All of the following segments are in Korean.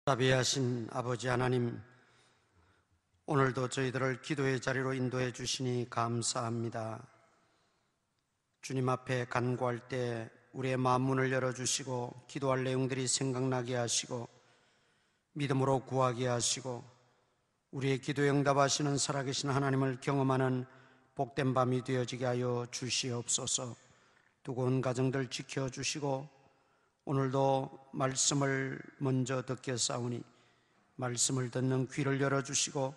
자비하신 아버지 하나님, 오늘도 저희들을 기도의 자리로 인도해 주시니 감사합니다. 주님 앞에 간구할 때 우리의 마음 문을 열어주시고 기도할 내용들이 생각나게 하시고 믿음으로 구하게 하시고 우리의 기도에 응답하시는 살아계신 하나님을 경험하는 복된 밤이 되어지게 하여 주시옵소서. 두고온 가정들 지켜주시고 오늘도 말씀을 먼저 듣겠사오니 말씀을 듣는 귀를 열어주시고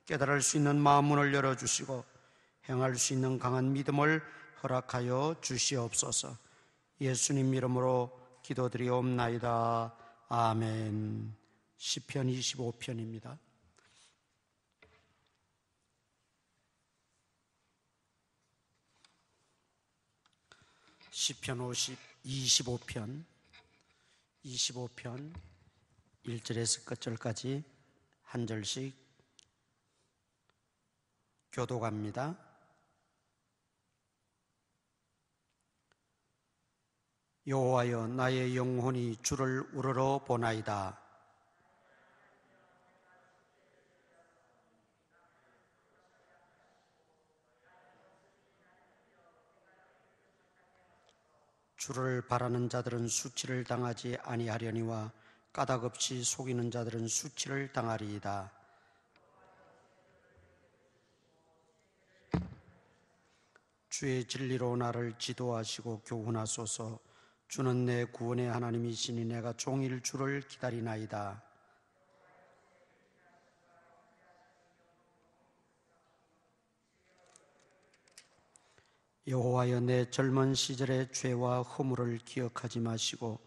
깨달을 수 있는 마음문을 열어주시고 행할 수 있는 강한 믿음을 허락하여 주시옵소서. 예수님 이름으로 기도드리옵나이다. 아멘. 시편 25편입니다. 시편 25편 1절에서 끝절까지 한 절씩 교독합니다. 여호와여, 나의 영혼이 주를 우러러 보나이다. 주를 바라는 자들은 수치를 당하지 아니하려니와 까닭없이 속이는 자들은 수치를 당하리이다. 주의 진리로 나를 지도하시고 교훈하소서. 주는 내 구원의 하나님이시니 내가 종일 주를 기다리나이다. 여호와여, 내 젊은 시절의 죄와 허물을 기억하지 마시고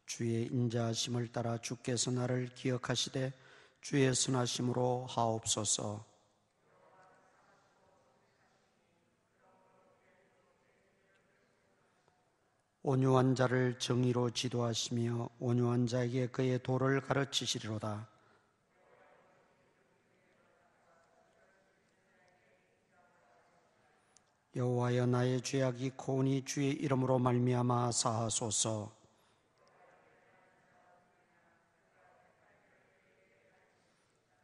주의 인자하심을 따라 주께서 나를 기억하시되 주의 선하심으로 하옵소서. 온유한 자를 정의로 지도하시며 온유한 자에게 그의 도를 가르치시리로다. 여호와여, 나의 죄악이 코오니 주의 이름으로 말미암아 사하소서.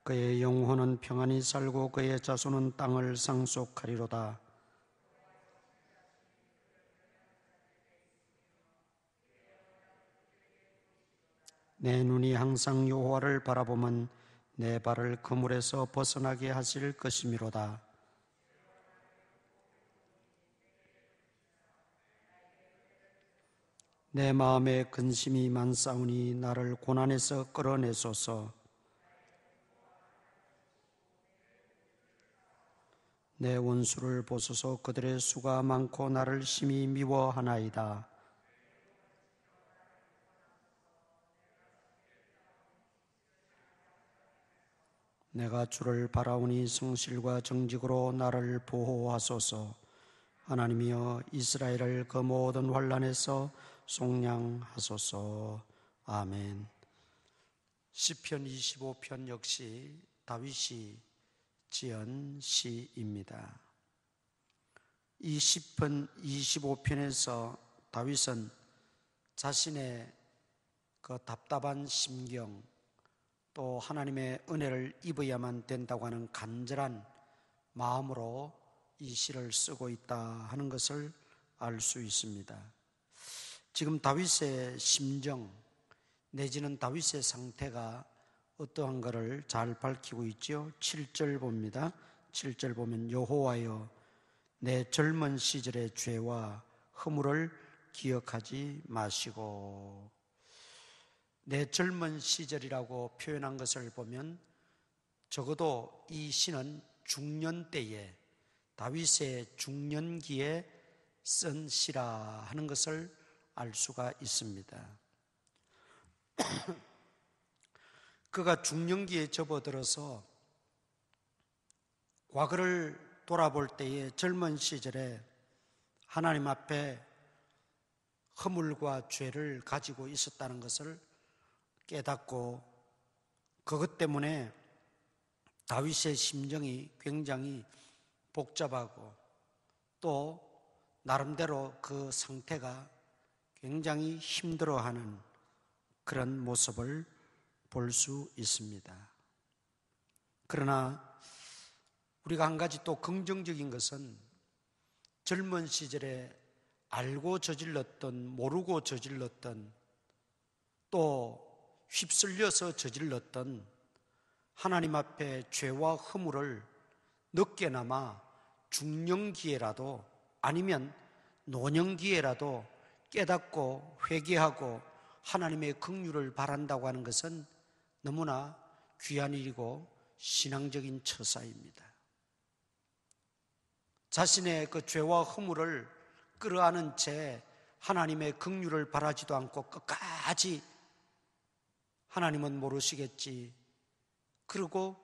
그의 영혼은 평안히 살고 그의 자손은 땅을 상속하리로다. 내 눈이 항상 여호와를 바라보면 내 발을 그물에서 벗어나게 하실 것이미로다. 내 마음에 근심이 많사오니 나를 고난에서 끌어내소서. 내 원수를 보소서. 그들의 수가 많고 나를 심히 미워하나이다. 내가 주를 바라오니 성실과 정직으로 나를 보호하소서. 하나님이여, 이스라엘을 그 모든 환난에서 속량하소서. 아멘. 시편 25편 역시 다윗이 지은 시입니다. 이 시편 25편에서 다윗은 자신의 그 답답한 심경, 또 하나님의 은혜를 입어야만 된다고 하는 간절한 마음으로 이 시를 쓰고 있다 하는 것을 알 수 있습니다. 지금 다윗의 심정 내지는 다윗의 상태가 어떠한가를 잘 밝히고 있죠. 7절 봅니다. 7절 보면 여호와여, 내 젊은 시절의 죄와 허물을 기억하지 마시고. 내 젊은 시절이라고 표현한 것을 보면 적어도 이 시는 중년 때에, 다윗의 중년기에 쓴 시라 하는 것을 알 수가 있습니다. 그가 중년기에 접어들어서 과거를 돌아볼 때에 젊은 시절에 하나님 앞에 허물과 죄를 가지고 있었다는 것을 깨닫고, 그것 때문에 다윗의 심정이 굉장히 복잡하고 또 나름대로 그 상태가 굉장히 힘들어하는 그런 모습을 볼 수 있습니다. 그러나 우리가 한 가지 또 긍정적인 것은 젊은 시절에 알고 저질렀던, 모르고 저질렀던, 또 휩쓸려서 저질렀던 하나님 앞에 죄와 허물을 늦게나마 중년기에라도 아니면 노년기에라도 깨닫고 회개하고 하나님의 긍휼을 바란다고 하는 것은 너무나 귀한 일이고 신앙적인 처사입니다. 자신의 그 죄와 허물을 끌어안은 채 하나님의 긍휼을 바라지도 않고 끝까지 하나님은 모르시겠지 그러고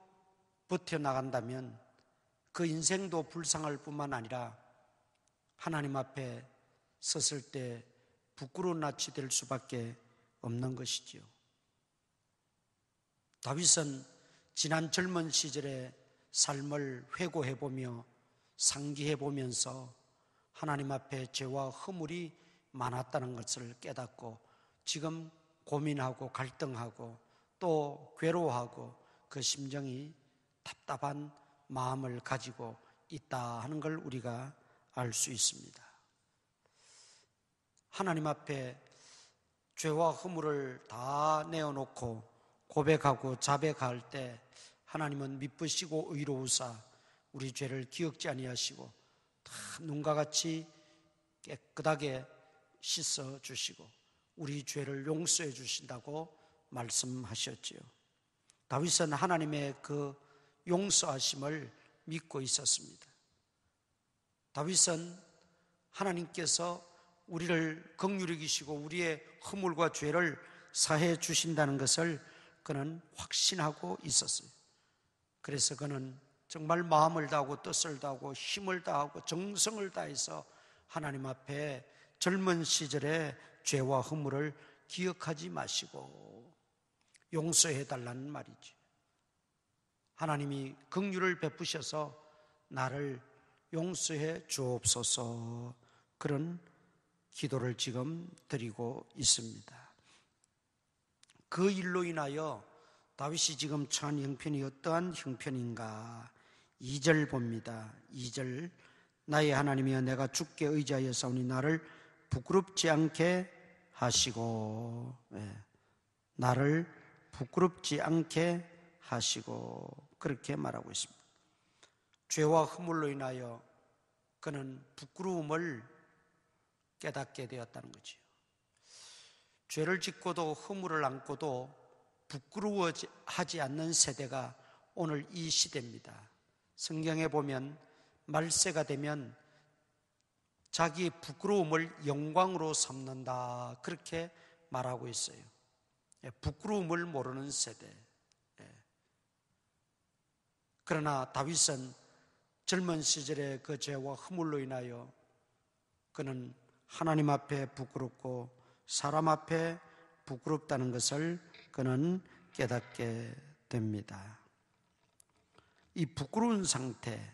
버텨나간다면 그 인생도 불쌍할 뿐만 아니라 하나님 앞에 섰을 때 부끄러운 낯이 될 수밖에 없는 것이지요. 다윗은 지난 젊은 시절의 삶을 회고해보며 상기해보면서 하나님 앞에 죄와 허물이 많았다는 것을 깨닫고 지금 고민하고 갈등하고 또 괴로워하고 그 심정이 답답한 마음을 가지고 있다 하는 걸 우리가 알 수 있습니다. 하나님 앞에 죄와 허물을 다 내어놓고 고백하고 자백할 때 하나님은 미쁘시고 의로우사 우리 죄를 기억지 아니하시고 다 눈과 같이 깨끗하게 씻어 주시고 우리 죄를 용서해 주신다고 말씀하셨지요. 다윗은 하나님의 그 용서하심을 믿고 있었습니다. 다윗은 하나님께서 우리를 긍휼히 여기시고 우리의 허물과 죄를 사해 주신다는 것을 그는 확신하고 있었어요. 그래서 그는 정말 마음을 다하고 뜻을 다하고 힘을 다하고 정성을 다해서 하나님 앞에 젊은 시절의 죄와 허물을 기억하지 마시고 용서해 달라는 말이지. 하나님이 긍휼을 베푸셔서 나를 용서해 주옵소서 그런 기도를 지금 드리고 있습니다. 그 일로 인하여 다윗이 지금 처한 형편이 어떠한 형편인가? 2절 봅니다. 2절 나의 하나님이여 내가 주께 의지하여 싸우니 나를 부끄럽지 않게 하시고 나를 부끄럽지 않게 하시고 그렇게 말하고 있습니다. 죄와 허물로 인하여 그는 부끄러움을 깨닫게 되었다는 거지요. 죄를 짓고도 허물을 안고도 부끄러워하지 않는 세대가 오늘 이 시대입니다. 성경에 보면 말세가 되면 자기의 부끄러움을 영광으로 삼는다 그렇게 말하고 있어요. 부끄러움을 모르는 세대. 그러나 다윗은 젊은 시절의 그 죄와 허물로 인하여 그는 하나님 앞에 부끄럽고 사람 앞에 부끄럽다는 것을 그는 깨닫게 됩니다. 이 부끄러운 상태,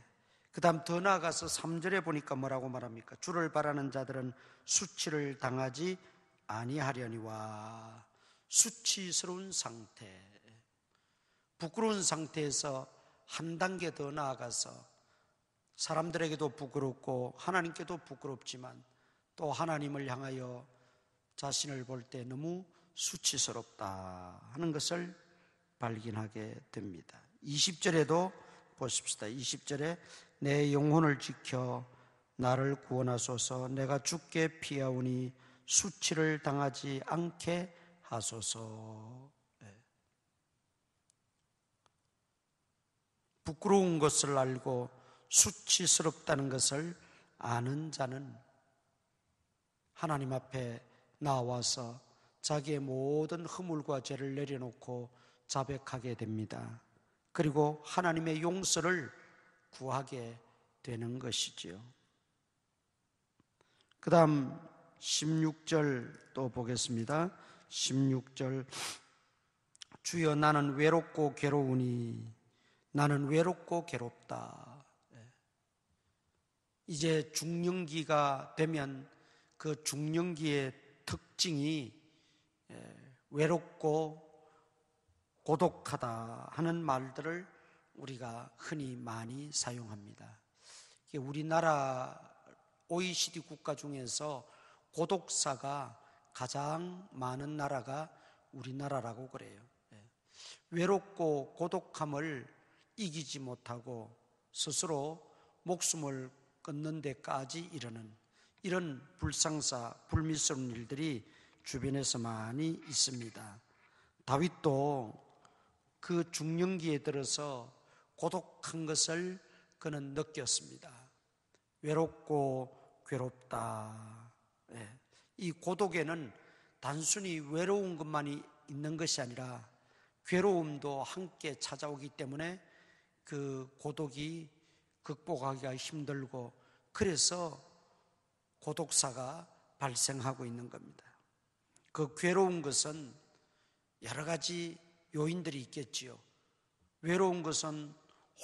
그 다음 더 나아가서 3절에 보니까 뭐라고 말합니까? 주를 바라는 자들은 수치를 당하지 아니하려니와. 수치스러운 상태, 부끄러운 상태에서 한 단계 더 나아가서 사람들에게도 부끄럽고 하나님께도 부끄럽지만 또 하나님을 향하여 자신을 볼 때 너무 수치스럽다 하는 것을 발견하게 됩니다. 20절에도 보십시다. 20절에 내 영혼을 지켜 나를 구원하소서. 내가 주께 피하오니 수치를 당하지 않게 하소서. 부끄러운 것을 알고 수치스럽다는 것을 아는 자는 하나님 앞에 나와서 자기의 모든 허물과 죄를 내려놓고 자백하게 됩니다. 그리고 하나님의 용서를 구하게 되는 것이지요. 그 다음 16절 또 보겠습니다. 16절 주여 나는 외롭고 괴로우니 나는 외롭고 괴롭다. 이제 중년기가 되면 그 중년기의 특징이 외롭고 고독하다 하는 말들을 우리가 흔히 많이 사용합니다. 우리나라 OECD 국가 중에서 고독사가 가장 많은 나라가 우리나라라고 그래요. 외롭고 고독함을 이기지 못하고 스스로 목숨을 끊는 데까지 이르는 이런 불상사, 불미스러운 일들이 주변에서 많이 있습니다. 다윗도 그 중년기에 들어서 고독한 것을 그는 느꼈습니다. 외롭고 괴롭다. 이 고독에는 단순히 외로운 것만이 있는 것이 아니라 괴로움도 함께 찾아오기 때문에 그 고독이 극복하기가 힘들고 그래서 고독사가 발생하고 있는 겁니다. 그 괴로운 것은 여러 가지 요인들이 있겠지요. 외로운 것은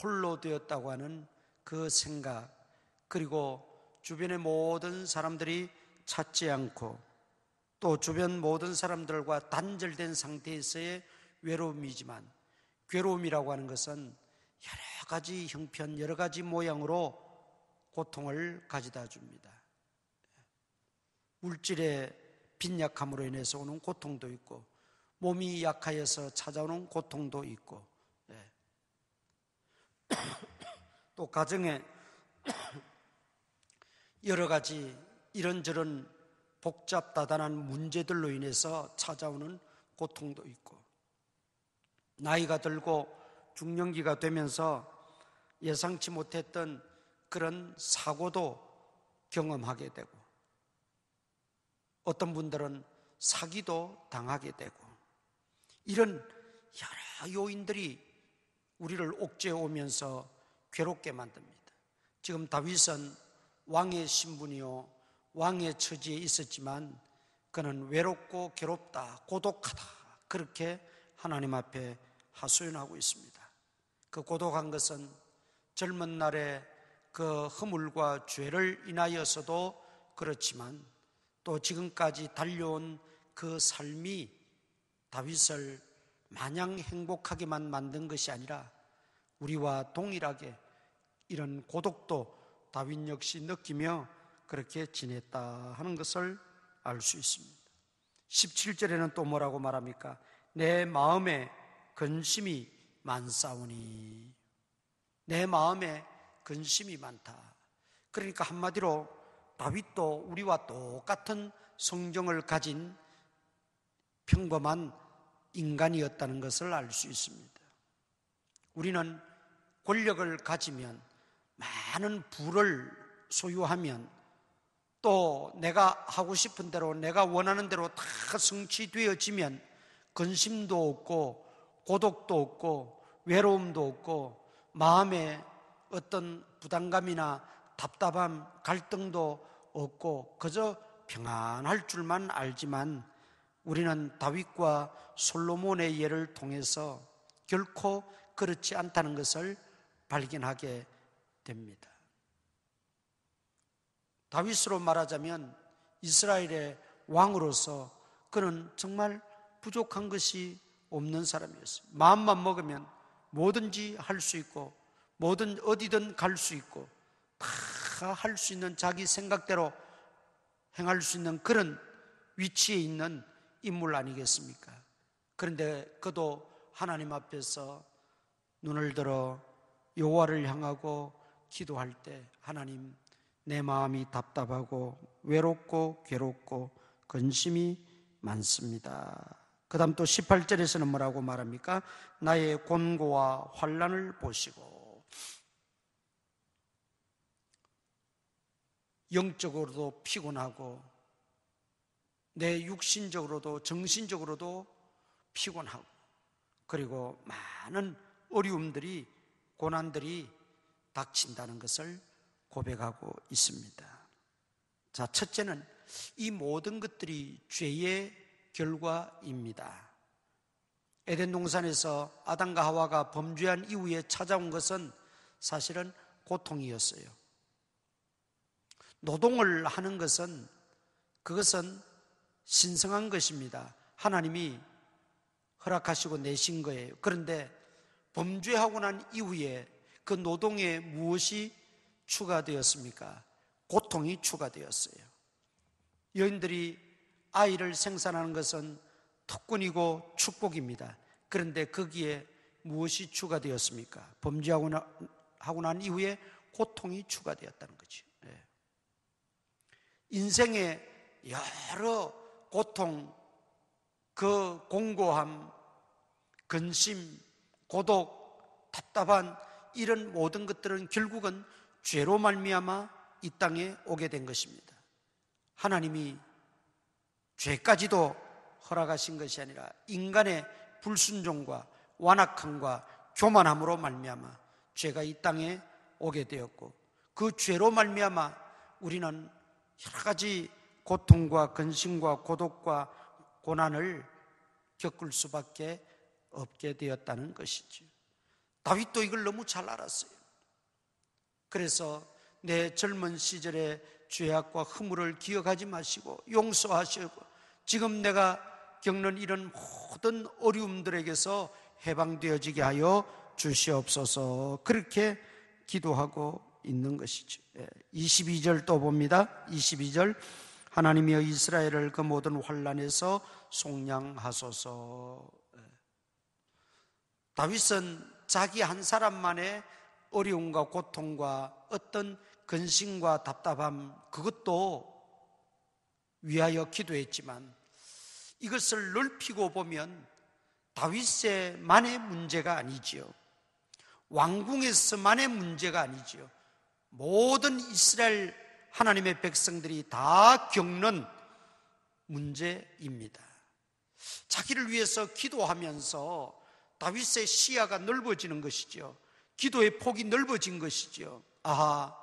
홀로 되었다고 하는 그 생각, 그리고 주변의 모든 사람들이 찾지 않고 또 주변 모든 사람들과 단절된 상태에서의 외로움이지만, 괴로움이라고 하는 것은 여러 가지 형편, 여러 가지 모양으로 고통을 가져다 줍니다. 물질의 빈약함으로 인해서 오는 고통도 있고, 몸이 약하여서 찾아오는 고통도 있고, 또 가정에 여러 가지 이런저런 복잡다단한 문제들로 인해서 찾아오는 고통도 있고, 나이가 들고 중년기가 되면서 예상치 못했던 그런 사고도 경험하게 되고, 어떤 분들은 사기도 당하게 되고, 이런 여러 요인들이 우리를 옥죄어 오면서 괴롭게 만듭니다. 지금 다윗은 왕의 신분이요 왕의 처지에 있었지만 그는 외롭고 괴롭다, 고독하다, 그렇게 하나님 앞에 하소연하고 있습니다. 그 고독한 것은 젊은 날의 그 허물과 죄를 인하여서도 그렇지만 또 지금까지 달려온 그 삶이 다윗을 마냥 행복하게만 만든 것이 아니라 우리와 동일하게 이런 고독도 다윗 역시 느끼며 그렇게 지냈다 하는 것을 알 수 있습니다. 17절에는 또 뭐라고 말합니까? 내 마음에 근심이 많사오니. 내 마음에 근심이 많다. 그러니까 한마디로 다윗도 우리와 똑같은 성정을 가진 평범한 인간이었다는 것을 알 수 있습니다. 우리는 권력을 가지면, 많은 부를 소유하면, 또 내가 하고 싶은 대로, 내가 원하는 대로 다 성취되어지면 근심도 없고 고독도 없고 외로움도 없고 마음에 어떤 부담감이나 답답함, 갈등도 없고 그저 평안할 줄만 알지만, 우리는 다윗과 솔로몬의 예를 통해서 결코 그렇지 않다는 것을 발견하게 됩니다. 다윗으로 말하자면 이스라엘의 왕으로서 그는 정말 부족한 것이 없는 사람이었어요. 마음만 먹으면 뭐든지 할 수 있고 뭐든 어디든 갈 수 있고 다 할 수 있는, 자기 생각대로 행할 수 있는 그런 위치에 있는 인물 아니겠습니까? 그런데 그도 하나님 앞에서 눈을 들어 여호와를 향하고 기도할 때, 하나님, 내 마음이 답답하고 외롭고 괴롭고 근심이 많습니다. 그 다음 또 18절에서는 뭐라고 말합니까? 나의 곤고와 환난을 보시고. 영적으로도 피곤하고 내 육신적으로도 정신적으로도 피곤하고, 그리고 많은 어려움들이, 고난들이 닥친다는 것을 고백하고 있습니다. 자, 첫째는 이 모든 것들이 죄의 결과입니다. 에덴 동산에서 아담과 하와가 범죄한 이후에 찾아온 것은 사실은 고통이었어요. 노동을 하는 것은, 그것은 신성한 것입니다. 하나님이 허락하시고 내신 거예요. 그런데 범죄하고 난 이후에 그 노동에 무엇이 추가되었습니까? 고통이 추가되었어요. 여인들이 아이를 생산하는 것은 특권이고 축복입니다. 그런데 거기에 무엇이 추가되었습니까? 범죄하고 난 이후에 고통이 추가되었다는 거죠. 인생의 여러 고통, 그 공고함, 근심, 고독, 답답한 이런 모든 것들은 결국은 죄로 말미암아 이 땅에 오게 된 것입니다. 하나님이 죄까지도 허락하신 것이 아니라 인간의 불순종과 완악함과 교만함으로 말미암아 죄가 이 땅에 오게 되었고, 그 죄로 말미암아 우리는 여러 가지 고통과 근심과 고독과 고난을 겪을 수밖에 없게 되었다는 것이죠. 다윗도 이걸 너무 잘 알았어요. 그래서 내 젊은 시절의 죄악과 허물을 기억하지 마시고 용서하시고 지금 내가 겪는 이런 모든 어려움들에게서 해방되어지게 하여 주시옵소서, 그렇게 기도하고 있는 것이죠. 22절 또 봅니다. 22절, 하나님이여 이스라엘을 그 모든 환난에서 속량하소서. 다윗은 자기 한 사람만의 어려움과 고통과 어떤 근심과 답답함, 그것도 위하여 기도했지만 이것을 넓히고 보면 다윗의만의 문제가 아니지요. 왕궁에서만의 문제가 아니지요. 모든 이스라엘 하나님의 백성들이 다 겪는 문제입니다. 자기를 위해서 기도하면서 다윗의 시야가 넓어지는 것이죠. 기도의 폭이 넓어진 것이죠. 아하,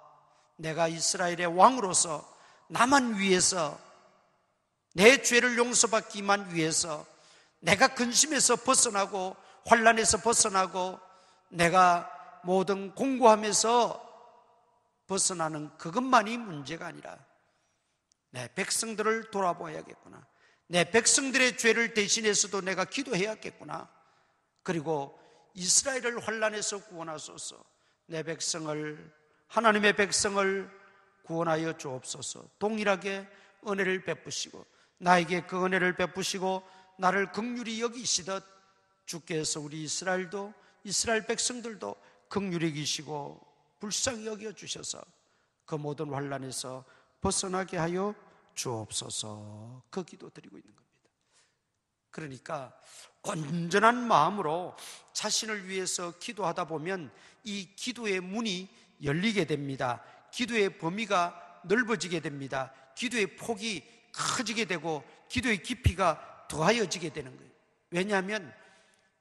내가 이스라엘의 왕으로서 나만 위해서, 내 죄를 용서받기만 위해서, 내가 근심에서 벗어나고 환난에서 벗어나고 내가 모든 공고함에서 벗어나는 그것만이 문제가 아니라 내 백성들을 돌아보아야겠구나, 내 백성들의 죄를 대신해서도 내가 기도해야겠구나, 그리고 이스라엘을 환난에서 구원하소서, 내 백성을, 하나님의 백성을 구원하여 주옵소서. 동일하게 은혜를 베푸시고 나에게 그 은혜를 베푸시고 나를 긍휼히 여기시듯 주께서 우리 이스라엘도, 이스라엘 백성들도 긍휼히 여기시고 불쌍히 여겨주셔서 그 모든 환난에서 벗어나게 하여 주옵소서, 그 기도 드리고 있는 겁니다. 그러니까 온전한 마음으로 자신을 위해서 기도하다 보면 이 기도의 문이 열리게 됩니다. 기도의 범위가 넓어지게 됩니다. 기도의 폭이 커지게 되고 기도의 깊이가 더하여지게 되는 거예요. 왜냐하면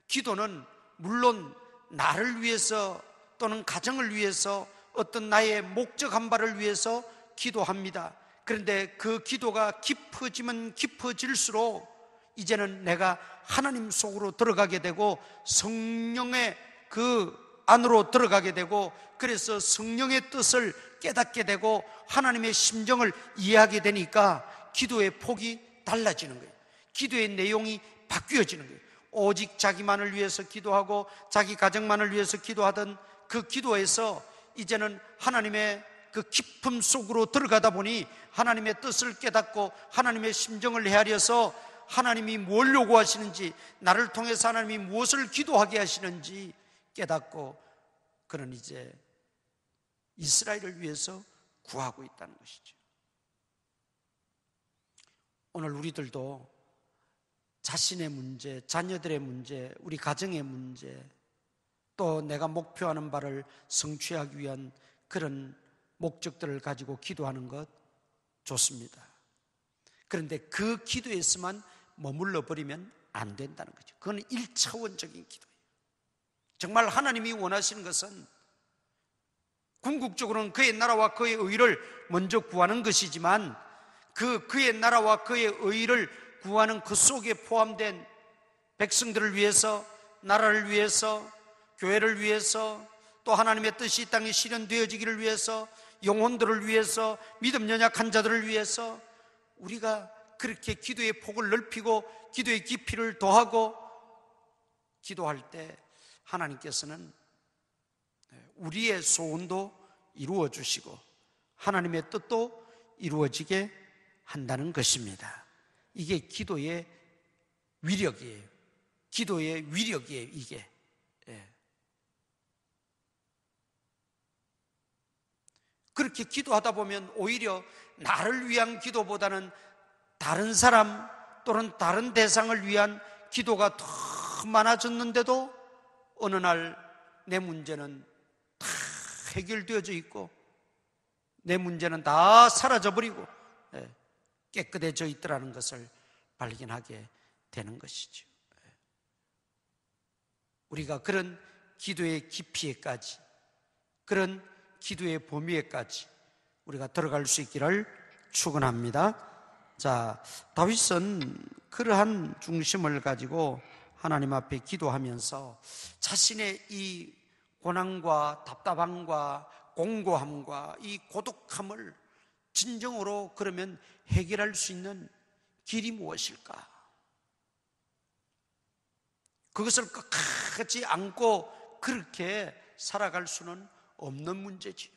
기도는 물론 나를 위해서 또는 가정을 위해서 어떤 나의 목적 한 바를 위해서 기도합니다. 그런데 그 기도가 깊어지면 깊어질수록 이제는 내가 하나님 속으로 들어가게 되고 성령의 그 안으로 들어가게 되고, 그래서 성령의 뜻을 깨닫게 되고 하나님의 심정을 이해하게 되니까 기도의 폭이 달라지는 거예요. 기도의 내용이 바뀌어지는 거예요. 오직 자기만을 위해서 기도하고 자기 가정만을 위해서 기도하던 그 기도에서 이제는 하나님의 그 깊음 속으로 들어가다 보니 하나님의 뜻을 깨닫고 하나님의 심정을 헤아려서 하나님이 뭘 요구하시는지, 나를 통해서 하나님이 무엇을 기도하게 하시는지 깨닫고 그는 이제 이스라엘을 위해서 구하고 있다는 것이죠. 오늘 우리들도 자신의 문제, 자녀들의 문제, 우리 가정의 문제, 또 내가 목표하는 바를 성취하기 위한 그런 목적들을 가지고 기도하는 것 좋습니다. 그런데 그 기도에서만 머물러 버리면 안 된다는 거죠. 그건 1차원적인 기도예요. 정말 하나님이 원하시는 것은 궁극적으로는 그의 나라와 그의 의를 먼저 구하는 것이지만 그의 나라와 그의 의를 구하는 그 속에 포함된 백성들을 위해서, 나라를 위해서, 교회를 위해서, 또 하나님의 뜻이 이 땅에 실현되어지기를 위해서, 영혼들을 위해서, 믿음 연약한 자들을 위해서 우리가 그렇게 기도의 폭을 넓히고 기도의 깊이를 더하고 기도할 때 하나님께서는 우리의 소원도 이루어 주시고 하나님의 뜻도 이루어지게 한다는 것입니다. 이게 기도의 위력이에요. 기도의 위력이에요, 이게. 그렇게 기도하다 보면 오히려 나를 위한 기도보다는 다른 사람 또는 다른 대상을 위한 기도가 더 많아졌는데도 어느 날 내 문제는 다 해결되어져 있고 내 문제는 다 사라져버리고 깨끗해져 있더라는 것을 발견하게 되는 것이죠. 우리가 그런 기도의 깊이에까지, 그런 기도의 범위에까지 우리가 들어갈 수 있기를 축원합니다. 자, 다윗은 그러한 중심을 가지고 하나님 앞에 기도하면서 자신의 이 고난과 답답함과 공고함과 이 고독함을 진정으로 그러면 해결할 수 있는 길이 무엇일까? 그것을 끝까지 안고 그렇게 살아갈 수는 없는 문제지요.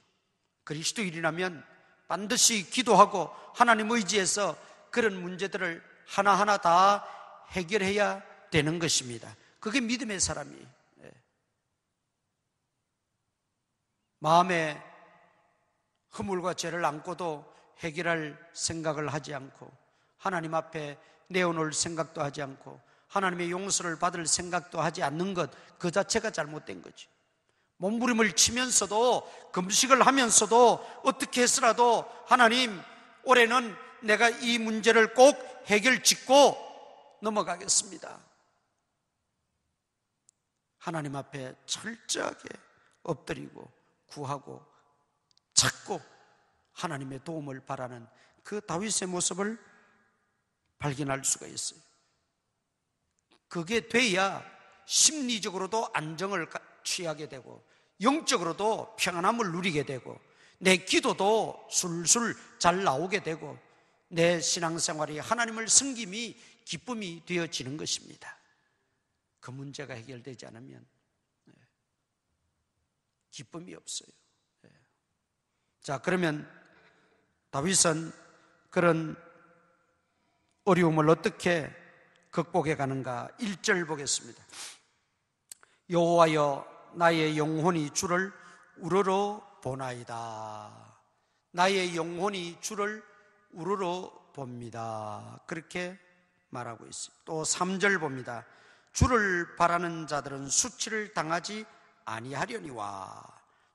그리스도인이라면 반드시 기도하고 하나님 의지해서 그런 문제들을 하나하나 다 해결해야 되는 것입니다. 그게 믿음의 사람이에요. 마음에 허물과 죄를 안고도 해결할 생각을 하지 않고 하나님 앞에 내어놓을 생각도 하지 않고 하나님의 용서를 받을 생각도 하지 않는 것, 그 자체가 잘못된 거죠. 몸부림을 치면서도 금식을 하면서도 어떻게 해서라도 하나님, 올해는 내가 이 문제를 꼭 해결짓고 넘어가겠습니다. 하나님 앞에 철저하게 엎드리고 구하고 찾고 하나님의 도움을 바라는 그 다윗의 모습을 발견할 수가 있어요. 그게 돼야 심리적으로도 안정을 취하게 되고 영적으로도 평안함을 누리게 되고 내 기도도 술술 잘 나오게 되고 내 신앙생활이 하나님을 섬김이 기쁨이 되어지는 것입니다. 그 문제가 해결되지 않으면 기쁨이 없어요. 자, 그러면 다윗은 그런 어려움을 어떻게 극복해 가는가? 1절 보겠습니다. 여호와여, 나의 영혼이 주를 우러러 보나이다. 나의 영혼이 주를 우러러 봅니다. 그렇게 말하고 있어요. 또 3절 봅니다. 주를 바라는 자들은 수치를 당하지 아니하려니와.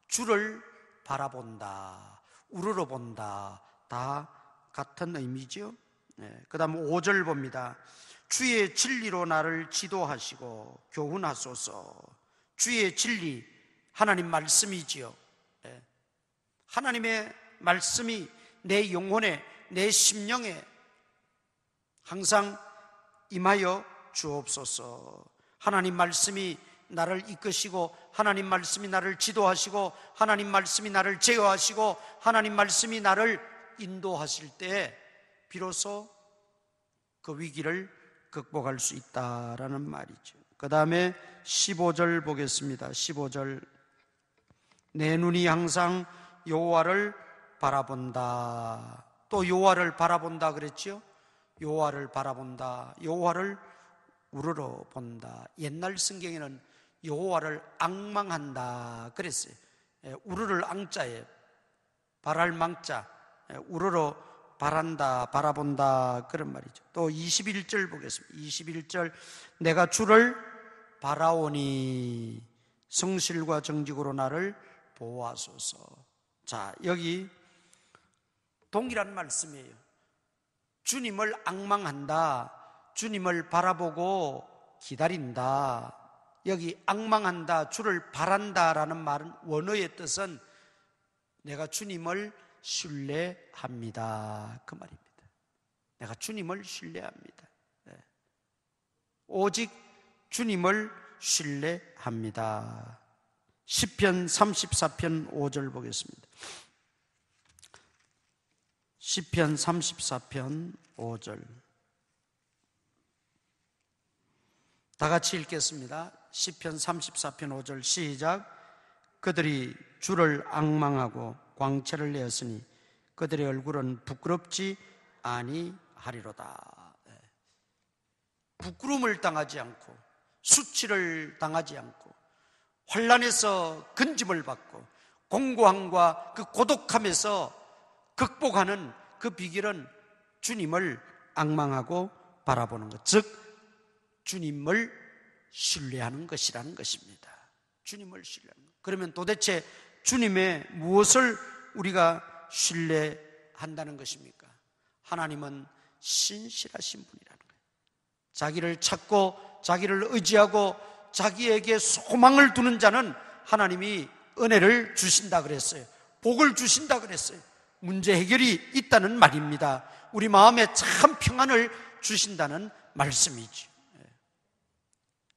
주를 바라본다, 우러러 본다, 다 같은 의미죠. 그 다음 5절 봅니다. 주의 진리로 나를 지도하시고 교훈하소서. 주의 진리, 하나님 말씀이지요. 하나님의 말씀이 내 영혼에, 내 심령에 항상 임하여 주옵소서. 하나님 말씀이 나를 이끄시고 하나님 말씀이 나를 지도하시고 하나님 말씀이 나를 제어하시고 하나님 말씀이 나를 인도하실 때 비로소 그 위기를 극복할 수 있다라는 말이죠. 그 다음에 15절 보겠습니다. 15절. 내 눈이 항상 여호와를 바라본다. 또 여호와를 바라본다 그랬죠? 여호와를 바라본다. 여호와를 우러러 본다. 옛날 성경에는 여호와를 앙망한다 그랬어요. 우르를 앙자에 바랄 망자, 우러러 바란다, 바라본다 그런 말이죠. 또 21절 보겠습니다. 21절. 내가 주를 바라오니 성실과 정직으로 나를 보호하소서. 자, 여기 동일한 말씀이에요. 주님을 앙망한다, 주님을 바라보고 기다린다. 여기 앙망한다, 주를 바란다라는 말은 원어의 뜻은 내가 주님을 신뢰합니다 그 말입니다. 내가 주님을 신뢰합니다. 오직 주님을 신뢰합니다. 시편 34편 5절 보겠습니다. 시편 34편 5절 다 같이 읽겠습니다. 시편 34편 5절 시작. 그들이 주를 앙망하고 광채를 내었으니 그들의 얼굴은 부끄럽지 아니하리로다. 부끄러움을 당하지 않고 수치를 당하지 않고 환난에서 건짐을 받고 공고함과 그 고독함에서 극복하는 그 비결은 주님을 앙망하고 바라보는 것, 즉 주님을 신뢰하는 것이라는 것입니다. 주님을 신뢰하는 것. 그러면 도대체 주님의 무엇을 우리가 신뢰한다는 것입니까? 하나님은 신실하신 분이라는 거예요. 자기를 찾고 자기를 의지하고 자기에게 소망을 두는 자는 하나님이 은혜를 주신다 그랬어요. 복을 주신다 그랬어요. 문제 해결이 있다는 말입니다. 우리 마음에 참 평안을 주신다는 말씀이죠.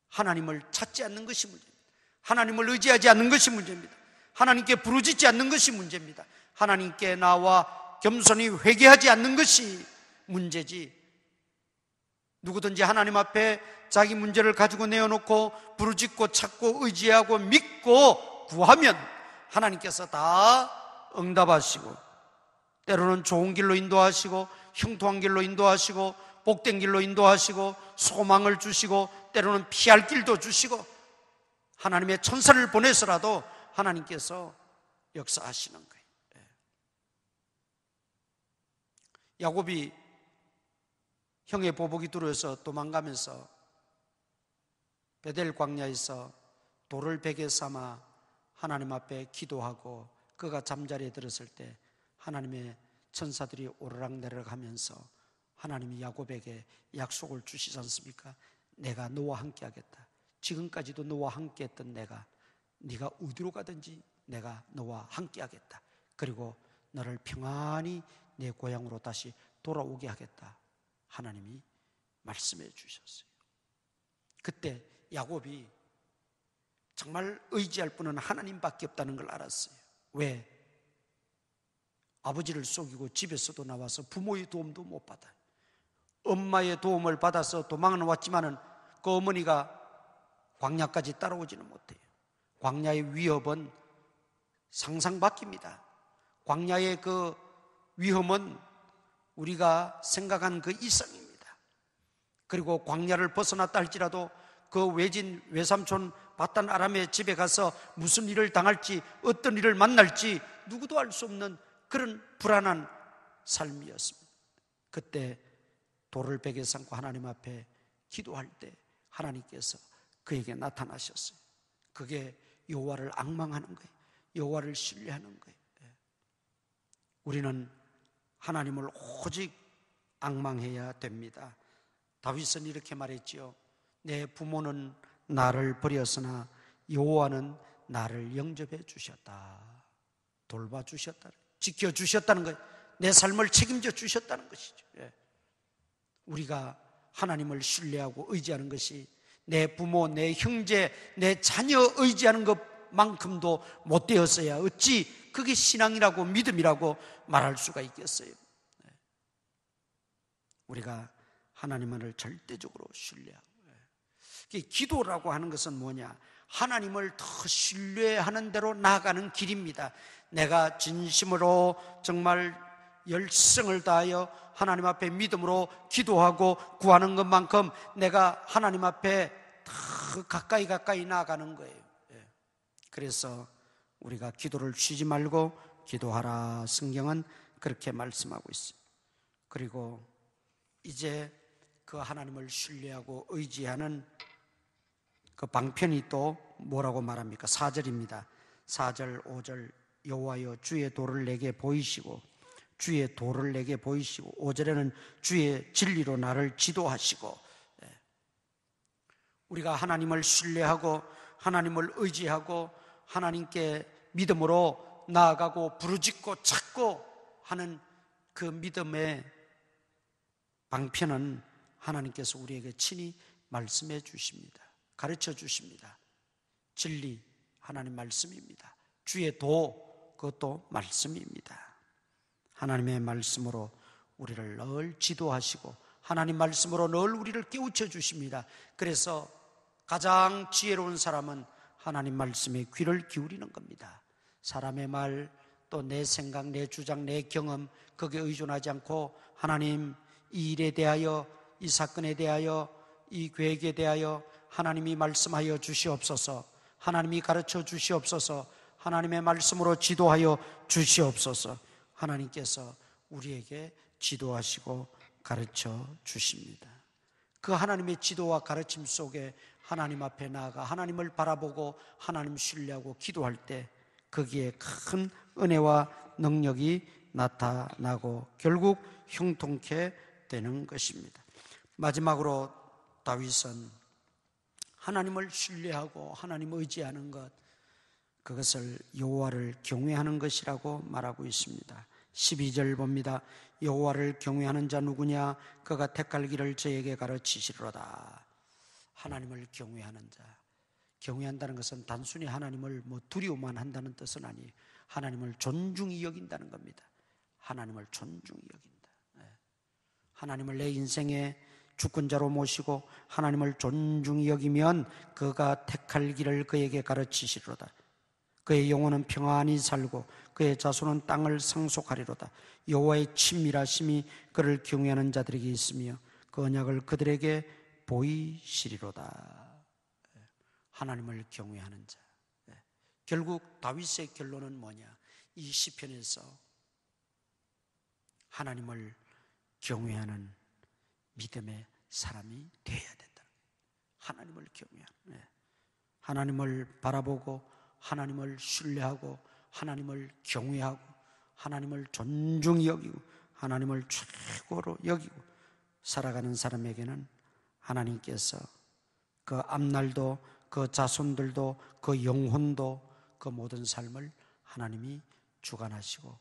하나님을 찾지 않는 것이 문제입니다. 하나님을 의지하지 않는 것이 문제입니다. 하나님께 부르짖지 않는 것이 문제입니다. 하나님께 나와 겸손히 회개하지 않는 것이 문제지, 누구든지 하나님 앞에 자기 문제를 가지고 내어놓고 부르짖고 찾고 의지하고 믿고 구하면 하나님께서 다 응답하시고 때로는 좋은 길로 인도하시고 형통한 길로 인도하시고 복된 길로 인도하시고 소망을 주시고 때로는 피할 길도 주시고 하나님의 천사를 보내서라도 하나님께서 역사하시는 거예요. 야곱이 형의 보복이 두려워서 도망가면서 베델 광야에서 돌을 베개 삼아 하나님 앞에 기도하고 그가 잠자리에 들었을 때 하나님의 천사들이 오르락내리락 하면서 하나님이 야곱에게 약속을 주시지 않습니까? 내가 너와 함께 하겠다. 지금까지도 너와 함께 했던 내가, 네가 어디로 가든지 내가 너와 함께 하겠다. 그리고 너를 평안히 내 고향으로 다시 돌아오게 하겠다. 하나님이 말씀해 주셨어요. 그때 야곱이 정말 의지할 분은 하나님밖에 없다는 걸 알았어요. 왜? 아버지를 속이고 집에서도 나와서 부모의 도움도 못 받아요. 엄마의 도움을 받아서 도망은 왔지만은 그 어머니가 광야까지 따라오지는 못해요. 광야의 위협은 상상 밖입니다. 광야의 그 위험은 우리가 생각한 그 이상입니다. 그리고 광야를 벗어났다 할지라도 그 외삼촌 바단 아람의 집에 가서 무슨 일을 당할지 어떤 일을 만날지 누구도 알 수 없는 그런 불안한 삶이었습니다. 그때 돌을 베개 삼고 하나님 앞에 기도할 때 하나님께서 그에게 나타나셨어요. 그게 여호와를 앙망하는 거예요. 여호와를 신뢰하는 거예요. 우리는 하나님을 오직 앙망해야 됩니다. 다윗은 이렇게 말했지요. 내 부모는 나를 버렸으나 여호와는 나를 영접해 주셨다. 돌봐주셨다. 지켜주셨다는 거예요. 내 삶을 책임져 주셨다는 것이죠. 우리가 하나님을 신뢰하고 의지하는 것이 내 부모, 내 형제, 내 자녀 의지하는 것만큼도 못 되었어야 어찌 그게 신앙이라고 믿음이라고 말할 수가 있겠어요. 우리가 하나님을 절대적으로 신뢰하고, 기도라고 하는 것은 뭐냐? 하나님을 더 신뢰하는 대로 나아가는 길입니다. 내가 진심으로 정말 열성을 다하여 하나님 앞에 믿음으로 기도하고 구하는 것만큼 내가 하나님 앞에 더 가까이 나아가는 거예요. 그래서 우리가 기도를 쉬지 말고 기도하라. 성경은 그렇게 말씀하고 있어요. 그리고 이제 그 하나님을 신뢰하고 의지하는 그 방편이 또 뭐라고 말합니까? 4절입니다. 4절, 5절. 여호와여 주의 도를 내게 보이시고 주의 도를 내게 보이시고 5절에는 주의 진리로 나를 지도하시고. 우리가 하나님을 신뢰하고 하나님을 의지하고 하나님께 믿음으로 나아가고 부르짖고 찾고 하는 그 믿음의 방편은 하나님께서 우리에게 친히 말씀해 주십니다. 가르쳐 주십니다. 진리, 하나님 말씀입니다. 주의 도, 그것도 말씀입니다. 하나님의 말씀으로 우리를 늘 지도하시고 하나님 말씀으로 늘 우리를 깨우쳐 주십니다. 그래서 가장 지혜로운 사람은 하나님 말씀에 귀를 기울이는 겁니다. 사람의 말, 또 내 생각, 내 주장, 내 경험, 거기에 의존하지 않고 하나님, 이 일에 대하여, 이 사건에 대하여, 이 계획에 대하여 하나님이 말씀하여 주시옵소서, 하나님이 가르쳐 주시옵소서, 하나님의 말씀으로 지도하여 주시옵소서. 하나님께서 우리에게 지도하시고 가르쳐 주십니다. 그 하나님의 지도와 가르침 속에 하나님 앞에 나아가 하나님을 바라보고 하나님 신뢰하고 기도할 때 거기에 큰 은혜와 능력이 나타나고 결국 형통케 되는 것입니다. 마지막으로 다윗은 하나님을 신뢰하고 하나님을 의지하는 것, 그것을 여호와를 경외하는 것이라고 말하고 있습니다. 12절 봅니다. 여호와를 경외하는 자 누구냐? 그가 택할 길을 저에게 가르치시리로다. 하나님을 경외하는 자, 경외한다는 것은 단순히 하나님을 두려워만 한다는 뜻은 아니에요. 하나님을 존중히 여긴다는 겁니다. 하나님을 존중히 여긴다. 하나님을 내 인생의 주권자로 모시고 하나님을 존중히 여기면 그가 택할 길을 그에게 가르치시리로다. 그의 영혼은 평안히 살고 그의 자손은 땅을 상속하리로다. 여호와의 친밀하심이 그를 경외하는 자들에게 있으며 그 언약을 그들에게 보이시리로다. 하나님을 경외하는 자. 결국 다윗의 결론은 뭐냐? 이 시편에서 하나님을 경외하는 믿음의 사람이 되어야 된다. 하나님을 경외하는, 하나님을 바라보고 하나님을 신뢰하고 하나님을 경외하고 하나님을 존중히 여기고 하나님을 최고로 여기고 살아가는 사람에게는 하나님께서 그 앞날도 그 자손들도 그 영혼도 그 모든 삶을 하나님이 주관하시고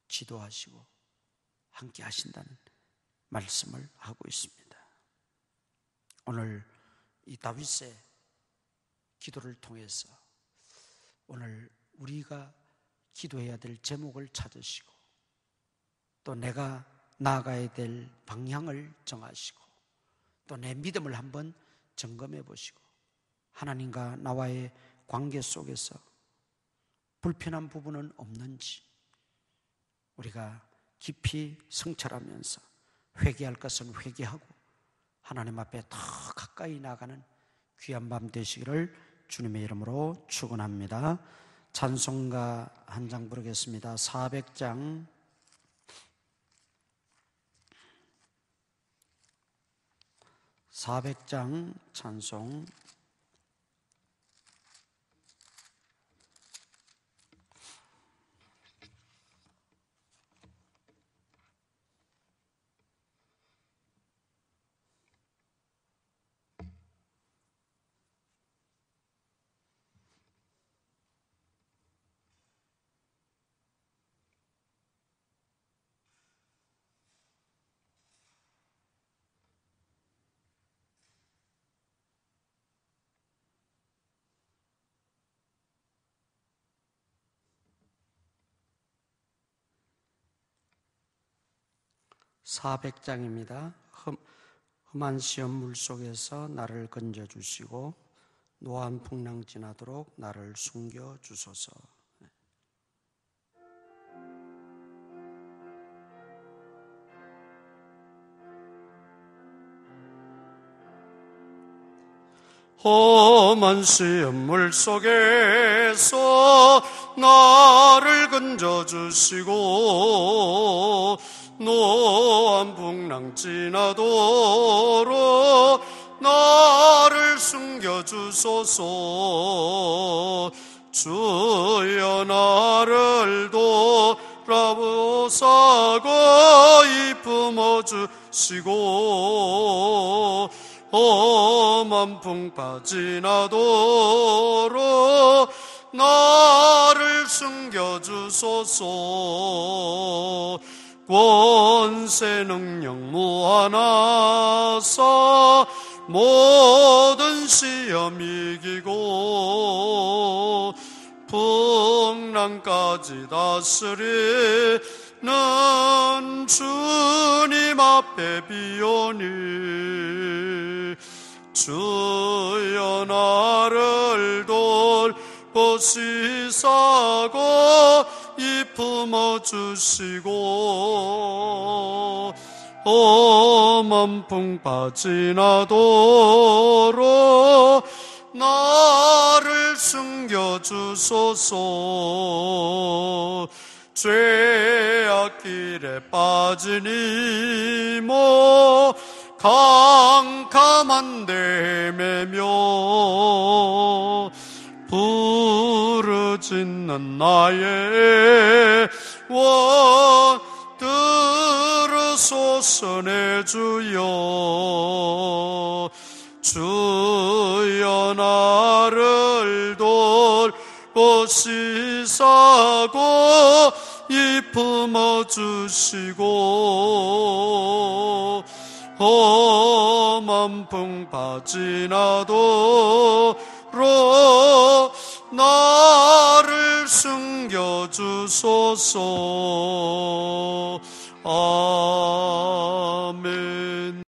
지도하시고 함께 하신다는 말씀을 하고 있습니다. 오늘 이 다윗의 기도를 통해서 오늘 우리가 기도해야 될 제목을 찾으시고 또 내가 나아가야 될 방향을 정하시고 또 내 믿음을 한번 점검해 보시고 하나님과 나와의 관계 속에서 불편한 부분은 없는지 우리가 깊이 성찰하면서 회개할 것은 회개하고 하나님 앞에 더 가까이 나가는 귀한 밤 되시기를 주님의 이름으로 축원합니다. 찬송가 한 장 부르겠습니다. 400장 400장 찬송. (400장입니다) 험한 시험 물속에서 나를 건져주시고 노한 풍랑 지나도록 나를 숨겨주소서. 험한 시험 물속에서 나를 건져주시고 노한 풍랑 지나도록 나를 숨겨주소서. 주여 나를 돌아보사 거의 품어주시고 험한 풍파 지나도록 나를 숨겨주소서. 권세 능력 무한하사 모든 시험 이기고 풍랑까지 다스리는 주님 앞에 비오니 주여 나를 돌보시사고 이 품어주시고 험한 풍파 지나도록 나를 숨겨주소서. 죄악길에 빠진 이모 캄캄한 데매며 부르짖는 나의 원 들으소서. 내 주여 주여 나를 돌보시사고 이 품어주시고 험한 풍파 지나도록 나를 숨겨주소서. 아멘.